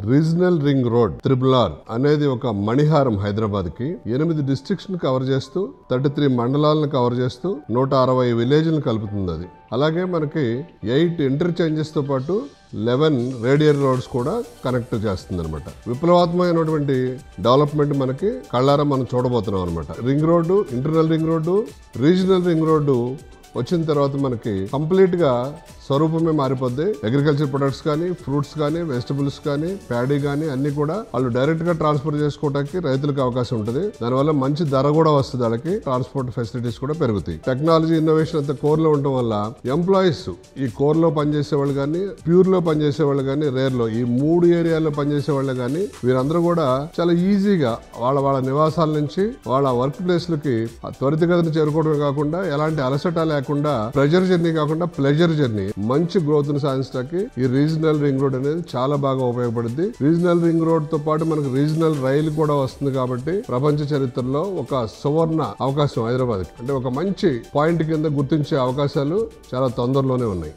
Regional ring road RRR అనేది ఒక మణిహారం హైదరాబాద్ కి 8 డిస్ట్రిక్ట్స్ ని కవర్ చేస్తూ 33 మండలాలను కవర్ చేస్తూ 160 విలేజ్లను కలుపుతుంది అది. అలాగే మనకి 8 ఇంటర్చేంజెస్ తో పాటు 11 రేడియల్ రోడ్స్ కూడా కనెక్ట్ చేస్తుంది అనమాట. విప్లవాత్మకమైనటువంటి డెవలప్మెంట్ మనకి కళ్ళారా మనం చూడబోతున్నాం అనమాట. Ring road, internal ring road, regional ring road వచ్చిన తర్వాత మనకి కంప్లీట్ గా స్వరూపమే మారిపోద్ది. అగ్రికల్చర్ ప్రొడక్ట్స్ కానీ, ఫ్రూట్స్ కానీ, వెజిటబుల్స్ కానీ, ప్యాడీ కానీ అన్ని కూడా వాళ్ళు డైరెక్ట్ గా ట్రాన్స్పోర్ట్ చేసుకోవడానికి రైతులకు అవకాశం ఉంటుంది. దానివల్ల మంచి ధర కూడా వస్తుంది. వాళ్ళకి ట్రాన్స్పోర్ట్ ఫెసిలిటీస్ కూడా పెరుగుతాయి. టెక్నాలజీ ఇన్నోవేషన్ అంతా కోర్ లో ఉండటం వల్ల ఎంప్లాయీస్ ఈ కోర్ లో పనిచేసే వాళ్ళు కానీ, ప్యూర్ లో పనిచేసే వాళ్ళు కానీ, రేర్ లో ఈ 3 ఏరియాల్లో పనిచేసే వాళ్ళు కానీ వీరందరూ కూడా చాలా ఈజీగా వాళ్ళ నివాసాల నుంచి వాళ్ళ వర్క్ ప్లేస్లకి త్వరితగతిని చేరుకోవడమే కాకుండా ఎలాంటి అలసట లేకుండా ప్రెజర్ జర్నీ కాకుండా ప్లెజర్ జర్నీ మంచి గ్రోత్ ను సాధించడానికి ఈ రీజనల్ రింగ్ రోడ్ అనేది చాలా బాగా ఉపయోగపడుతుంది. రీజనల్ రింగ్ రోడ్ తో పాటు మనకు రీజనల్ రైలు కూడా వస్తుంది కాబట్టి ప్రపంచ చరిత్రలో ఒక సువర్ణ అవకాశం హైదరాబాద్ అంటే ఒక మంచి పాయింట్ కింద గుర్తించే అవకాశాలు చాలా తొందరలోనే ఉన్నాయి.